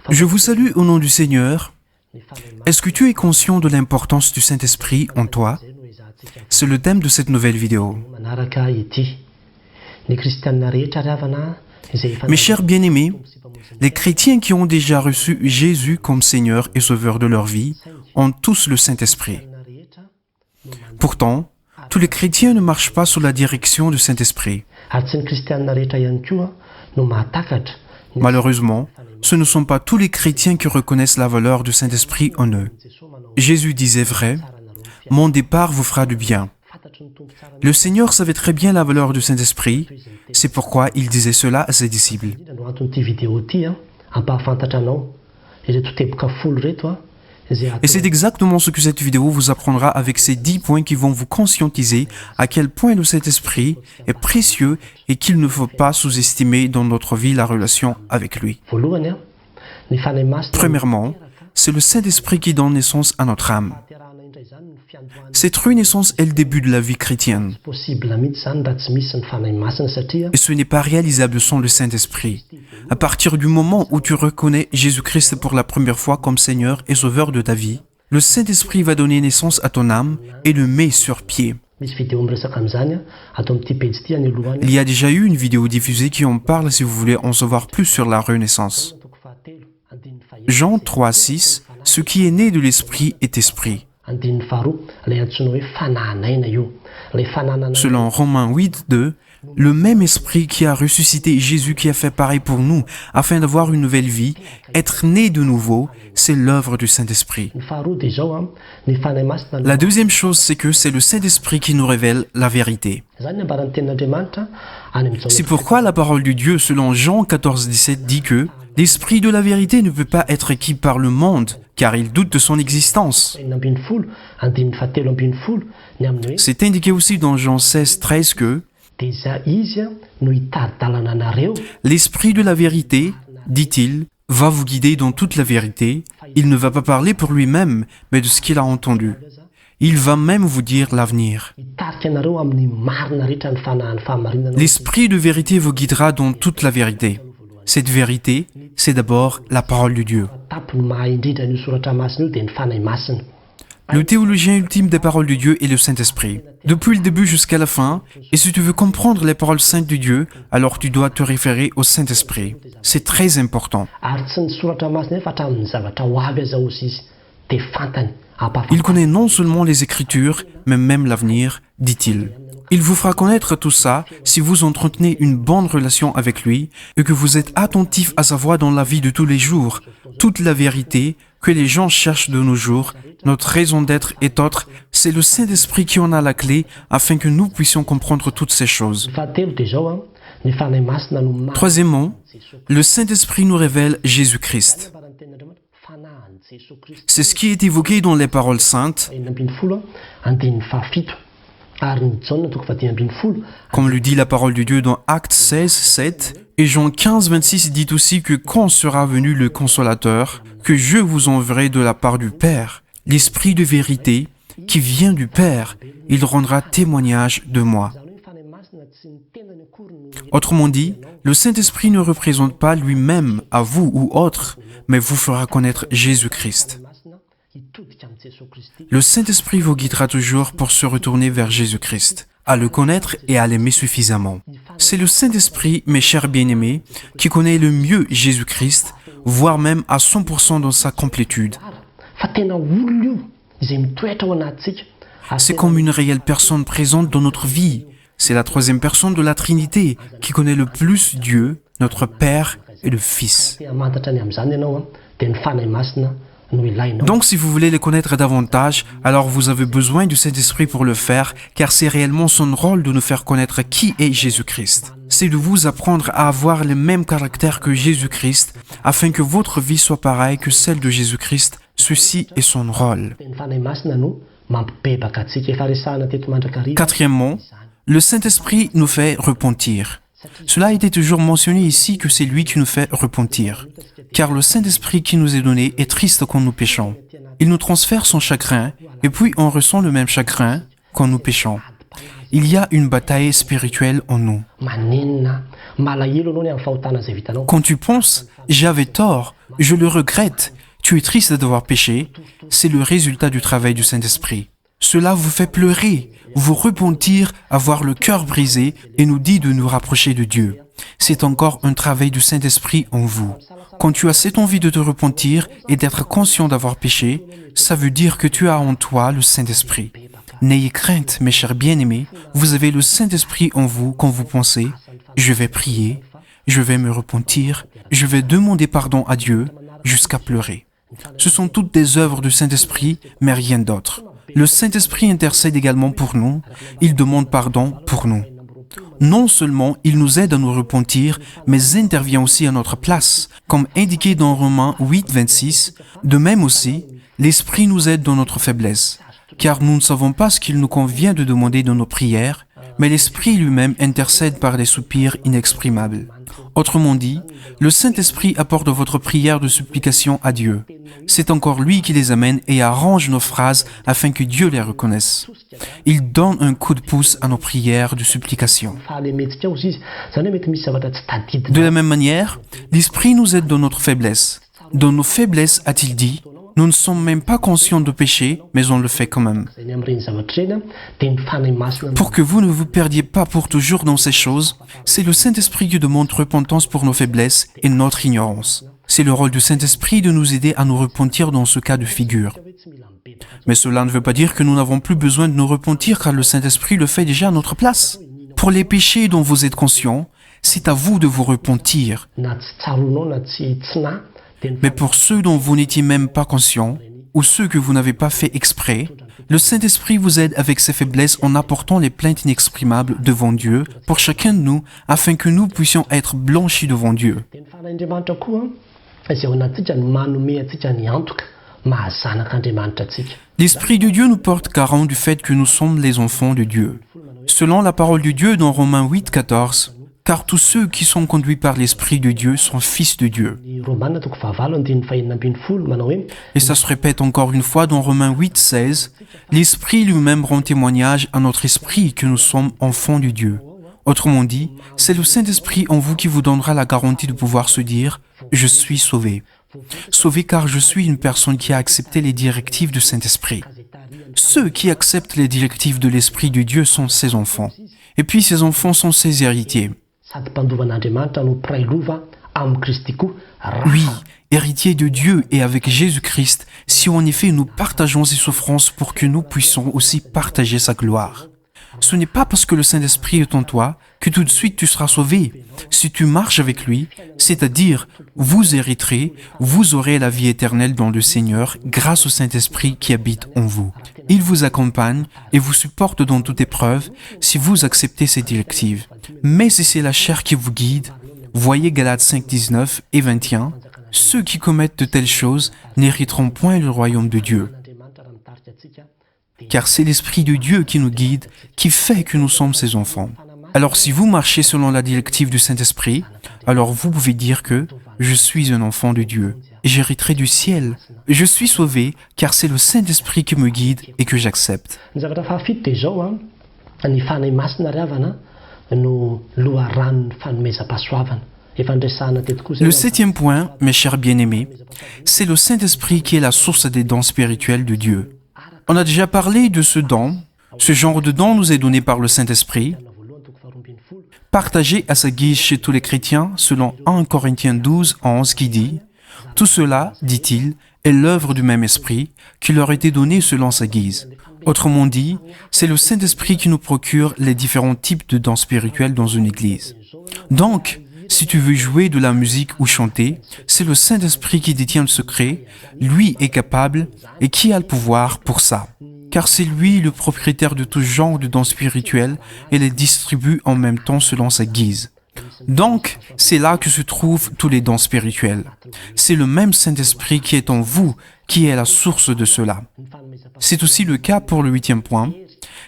Je vous salue au nom du Seigneur. Est-ce que tu es conscient de l'importance du Saint-Esprit en toi? C'est le thème de cette nouvelle vidéo. Mes chers bien-aimés, les chrétiens qui ont déjà reçu Jésus comme Seigneur et Sauveur de leur vie ont tous le Saint-Esprit. Pourtant, tous les chrétiens ne marchent pas sous la direction du Saint-Esprit. Malheureusement, ce ne sont pas tous les chrétiens qui reconnaissent la valeur du Saint-Esprit en eux. Jésus disait vrai, « Mon départ vous fera du bien ». Le Seigneur savait très bien la valeur du Saint-Esprit, c'est pourquoi il disait cela à ses disciples. Et c'est exactement ce que cette vidéo vous apprendra avec ces 10 points qui vont vous conscientiser à quel point le Saint-Esprit est précieux et qu'il ne faut pas sous-estimer dans notre vie la relation avec lui. Premièrement, c'est le Saint-Esprit qui donne naissance à notre âme. Cette renaissance est le début de la vie chrétienne. Et ce n'est pas réalisable sans le Saint-Esprit. À partir du moment où tu reconnais Jésus-Christ pour la première fois comme Seigneur et Sauveur de ta vie, le Saint-Esprit va donner naissance à ton âme et le met sur pied. Il y a déjà eu une vidéo diffusée qui en parle si vous voulez en savoir plus sur la renaissance. Jean 3,6, ce qui est né de l'Esprit est Esprit. Selon Romains 8,2, le même Esprit qui a ressuscité Jésus qui a fait pareil pour nous, afin d'avoir une nouvelle vie, être né de nouveau, c'est l'œuvre du Saint-Esprit. La deuxième chose, c'est que c'est le Saint-Esprit qui nous révèle la vérité. C'est pourquoi la parole de Dieu, selon Jean 14,17, dit que l'Esprit de la vérité ne peut pas être acquis par le monde, car il doute de son existence. C'est indiqué aussi dans Jean 16,13 que l'Esprit de la vérité, dit-il, va vous guider dans toute la vérité. Il ne va pas parler pour lui-même, mais de ce qu'il a entendu. Il va même vous dire l'avenir. L'Esprit de vérité vous guidera dans toute la vérité. Cette vérité, c'est d'abord la parole de Dieu. Le théologien ultime des paroles de Dieu est le Saint-Esprit. Depuis le début jusqu'à la fin, et si tu veux comprendre les paroles saintes de Dieu, alors tu dois te référer au Saint-Esprit. C'est très important. Il connaît non seulement les Écritures, mais même l'avenir, dit-il. Il vous fera connaître tout ça si vous entretenez une bonne relation avec lui et que vous êtes attentif à sa voix dans la vie de tous les jours. Toute la vérité que les gens cherchent de nos jours, notre raison d'être est autre, c'est le Saint-Esprit qui en a la clé afin que nous puissions comprendre toutes ces choses. Troisièmement, le Saint-Esprit nous révèle Jésus-Christ. C'est ce qui est évoqué dans les paroles saintes. Comme le dit la parole de Dieu dans Actes 16, 7, et Jean 15, 26 dit aussi que quand sera venu le Consolateur, que je vous enverrai de la part du Père, l'Esprit de vérité qui vient du Père, il rendra témoignage de moi. Autrement dit, le Saint-Esprit ne représente pas lui-même à vous ou autres, mais vous fera connaître Jésus-Christ. Le Saint-Esprit vous guidera toujours pour se retourner vers Jésus-Christ, à le connaître et à l'aimer suffisamment. C'est le Saint-Esprit, mes chers bien-aimés, qui connaît le mieux Jésus-Christ, voire même à 100% dans sa complétude. C'est comme une réelle personne présente dans notre vie. C'est la troisième personne de la Trinité qui connaît le plus Dieu, notre Père et le Fils. Donc, si vous voulez les connaître davantage, alors vous avez besoin du Saint-Esprit pour le faire, car c'est réellement son rôle de nous faire connaître qui est Jésus-Christ. C'est de vous apprendre à avoir le même caractère que Jésus-Christ, afin que votre vie soit pareille que celle de Jésus-Christ. Ceci est son rôle. Quatrièmement, le Saint-Esprit nous fait repentir. Cela a été toujours mentionné ici que c'est lui qui nous fait repentir. Car le Saint-Esprit qui nous est donné est triste quand nous péchons. Il nous transfère son chagrin et puis on ressent le même chagrin quand nous péchons. il y a une bataille spirituelle en nous. Quand tu penses « j'avais tort, je le regrette », tu es triste d'avoir péché, c'est le résultat du travail du Saint-Esprit. Cela vous fait pleurer, vous repentir, avoir le cœur brisé et nous dit de nous rapprocher de Dieu. C'est encore un travail du Saint-Esprit en vous. Quand tu as cette envie de te repentir et d'être conscient d'avoir péché, ça veut dire que tu as en toi le Saint-Esprit. N'ayez crainte, mes chers bien-aimés, vous avez le Saint-Esprit en vous quand vous pensez « je vais prier, je vais me repentir, je vais demander pardon à Dieu » jusqu'à pleurer. Ce sont toutes des œuvres du Saint-Esprit, mais rien d'autre. Le Saint-Esprit intercède également pour nous, il demande pardon pour nous. Non seulement il nous aide à nous repentir, mais intervient aussi à notre place, comme indiqué dans Romains 8, 26. De même aussi, l'Esprit nous aide dans notre faiblesse, car nous ne savons pas ce qu'il nous convient de demander dans nos prières, mais l'Esprit lui-même intercède par des soupirs inexprimables. Autrement dit, le Saint-Esprit apporte votre prière de supplication à Dieu. C'est encore lui qui les amène et arrange nos phrases afin que Dieu les reconnaisse. Il donne un coup de pouce à nos prières de supplication. De la même manière, l'Esprit nous aide dans notre faiblesse. Dans nos faiblesses, a-t-il dit, nous ne sommes même pas conscients de péché, mais on le fait quand même. Pour que vous ne vous perdiez pas pour toujours dans ces choses, c'est le Saint-Esprit qui demande repentance pour nos faiblesses et notre ignorance. C'est le rôle du Saint-Esprit de nous aider à nous repentir dans ce cas de figure. Mais cela ne veut pas dire que nous n'avons plus besoin de nous repentir car le Saint-Esprit le fait déjà à notre place. Pour les péchés dont vous êtes conscients, c'est à vous de vous repentir. Mais pour ceux dont vous n'étiez même pas conscient, ou ceux que vous n'avez pas fait exprès, le Saint-Esprit vous aide avec ses faiblesses en apportant les plaintes inexprimables devant Dieu pour chacun de nous, afin que nous puissions être blanchis devant Dieu. L'Esprit de Dieu nous porte garant du fait que nous sommes les enfants de Dieu. Selon la parole de Dieu dans Romains 8, 14, car tous ceux qui sont conduits par l'Esprit de Dieu sont fils de Dieu. Et ça se répète encore une fois dans Romains 8, 16, l'Esprit lui-même rend témoignage à notre esprit que nous sommes enfants de Dieu. Autrement dit, c'est le Saint-Esprit en vous qui vous donnera la garantie de pouvoir se dire « Je suis sauvé ». Sauvé car je suis une personne qui a accepté les directives du Saint-Esprit. Ceux qui acceptent les directives de l'Esprit de Dieu sont ses enfants. Et puis ces enfants sont ses héritiers. Oui, héritiers de Dieu et avec Jésus-Christ, si en effet nous partageons ses souffrances pour que nous puissions aussi partager sa gloire. Ce n'est pas parce que le Saint-Esprit est en toi que tout de suite tu seras sauvé. Si tu marches avec lui, c'est-à-dire vous hériterez, vous aurez la vie éternelle dans le Seigneur grâce au Saint-Esprit qui habite en vous. Il vous accompagne et vous supporte dans toute épreuve si vous acceptez ses directives. Mais si c'est la chair qui vous guide, voyez Galates 5, 19 et 21, ceux qui commettent de telles choses n'hériteront point le royaume de Dieu. Car c'est l'Esprit de Dieu qui nous guide, qui fait que nous sommes ses enfants. Alors si vous marchez selon la directive du Saint-Esprit, alors vous pouvez dire que « Je suis un enfant de Dieu, j'hériterai du ciel, je suis sauvé, car c'est le Saint-Esprit qui me guide et que j'accepte. » Le septième point, mes chers bien-aimés, c'est le Saint-Esprit qui est la source des dons spirituels de Dieu. On a déjà parlé de ce don. Ce genre de don nous est donné par le Saint-Esprit, partagé à sa guise chez tous les chrétiens, selon 1 Corinthiens 12, 11, qui dit « Tout cela, dit-il, est l'œuvre du même Esprit, qui leur a été donné selon sa guise. » Autrement dit, c'est le Saint-Esprit qui nous procure les différents types de dons spirituels dans une église. Donc, si tu veux jouer de la musique ou chanter, c'est le Saint-Esprit qui détient le secret, lui est capable et qui a le pouvoir pour ça. Car c'est lui le propriétaire de tout genre de dons spirituels et les distribue en même temps selon sa guise. Donc, c'est là que se trouvent tous les dons spirituels. C'est le même Saint-Esprit qui est en vous, qui est la source de cela. C'est aussi le cas pour le 8e point.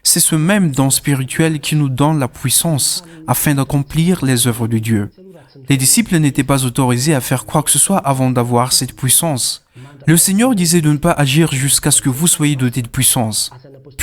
C'est ce même don spirituel qui nous donne la puissance afin d'accomplir les œuvres de Dieu. Les disciples n'étaient pas autorisés à faire quoi que ce soit avant d'avoir cette puissance. Le Seigneur disait de ne pas agir jusqu'à ce que vous soyez dotés de puissance.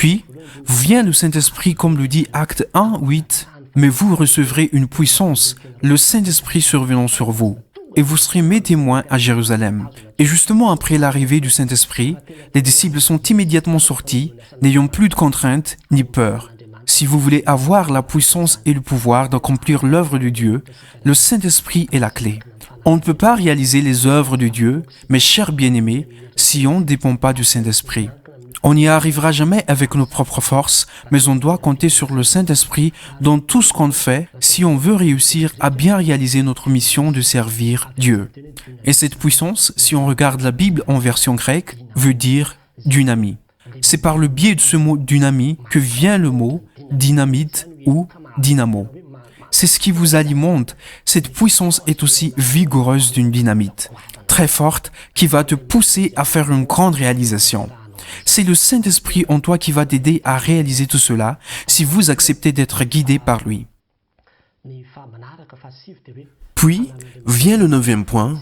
Puis, vient le Saint-Esprit comme le dit Acte 1, 8. Mais vous recevrez une puissance, le Saint-Esprit survenant sur vous, et vous serez mes témoins à Jérusalem. Et justement après l'arrivée du Saint-Esprit, les disciples sont immédiatement sortis, n'ayant plus de contraintes ni peur. Si vous voulez avoir la puissance et le pouvoir d'accomplir l'œuvre de Dieu, le Saint-Esprit est la clé. On ne peut pas réaliser les œuvres de Dieu, mes chers bien-aimés, si on ne dépend pas du Saint-Esprit. On n'y arrivera jamais avec nos propres forces, mais on doit compter sur le Saint-Esprit dans tout ce qu'on fait si on veut réussir à bien réaliser notre mission de servir Dieu. Et cette puissance, si on regarde la Bible en version grecque, veut dire dynamie. C'est par le biais de ce mot dynamie que vient le mot dynamite ou dynamo. C'est ce qui vous alimente. Cette puissance est aussi vigoureuse d'une dynamite, très forte, qui va te pousser à faire une grande réalisation. C'est le Saint-Esprit en toi qui va t'aider à réaliser tout cela si vous acceptez d'être guidé par lui. Puis vient le 9e point.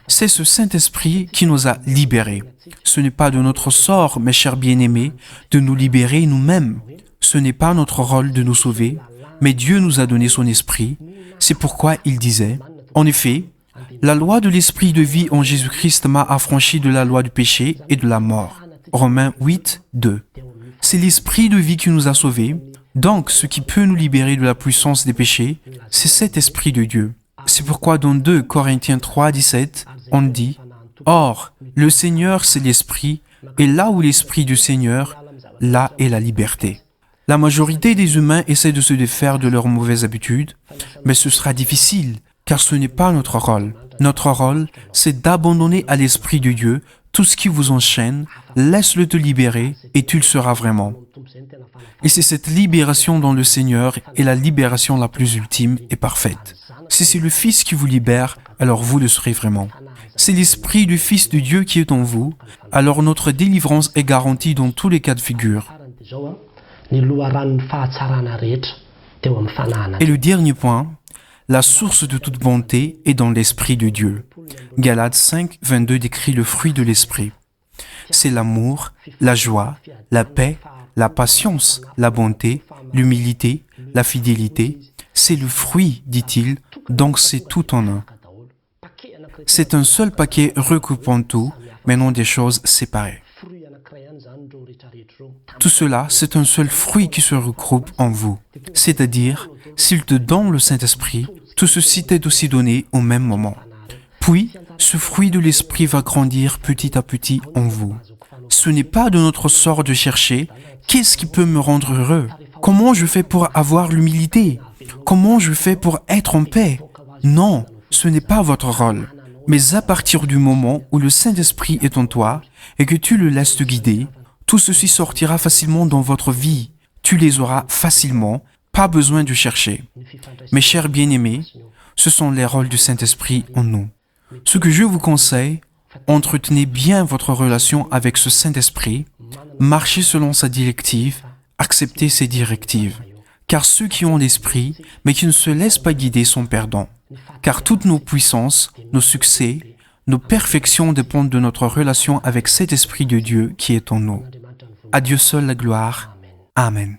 C'est ce Saint-Esprit qui nous a libérés. Ce n'est pas de notre sort, mes chers bien-aimés, de nous libérer nous-mêmes. Ce n'est pas notre rôle de nous sauver, mais Dieu nous a donné son Esprit. C'est pourquoi il disait, en effet, la loi de l'Esprit de vie en Jésus-Christ m'a affranchi de la loi du péché et de la mort. Romains 8, 2. C'est l'Esprit de vie qui nous a sauvés. Donc, ce qui peut nous libérer de la puissance des péchés, c'est cet Esprit de Dieu. C'est pourquoi dans 2 Corinthiens 3, 17, on dit « Or, le Seigneur, c'est l'Esprit, et là où l'Esprit du Seigneur, là est la liberté. » La majorité des humains essaient de se défaire de leurs mauvaises habitudes, mais ce sera difficile, car ce n'est pas notre rôle. Notre rôle, c'est d'abandonner à l'Esprit de Dieu tout ce qui vous enchaîne, laisse-le te libérer et tu le seras vraiment. Et c'est cette libération dans le Seigneur est la libération la plus ultime et parfaite. Si c'est le Fils qui vous libère, alors vous le serez vraiment. C'est l'Esprit du Fils de Dieu qui est en vous, alors notre délivrance est garantie dans tous les cas de figure. Et le dernier point, la source de toute bonté est dans l'Esprit de Dieu. Galates 5, 22 décrit le fruit de l'Esprit. C'est l'amour, la joie, la paix, la patience, la bonté, l'humilité, la fidélité. C'est le fruit, dit-il, donc c'est tout en un. C'est un seul paquet recoupant tout, mais non des choses séparées. Tout cela, c'est un seul fruit qui se regroupe en vous. C'est-à-dire, s'il te donne le Saint-Esprit, tout ceci t'est aussi donné au même moment. Puis, ce fruit de l'Esprit va grandir petit à petit en vous. Ce n'est pas de notre sort de chercher « Qu'est-ce qui peut me rendre heureux? Comment je fais pour avoir l'humilité? Comment je fais pour être en paix ?» Non, ce n'est pas votre rôle. Mais à partir du moment où le Saint-Esprit est en toi et que tu le laisses te guider, tout ceci sortira facilement dans votre vie. Tu les auras facilement, pas besoin de chercher. Mes chers bien-aimés, ce sont les rôles du Saint-Esprit en nous. Ce que je vous conseille, entretenez bien votre relation avec ce Saint-Esprit, marchez selon sa directive, acceptez ses directives. Car ceux qui ont l'Esprit, mais qui ne se laissent pas guider sont perdants. Car toutes nos puissances, nos succès, nos perfections dépendent de notre relation avec cet Esprit de Dieu qui est en nous. À Dieu seul la gloire. Amen.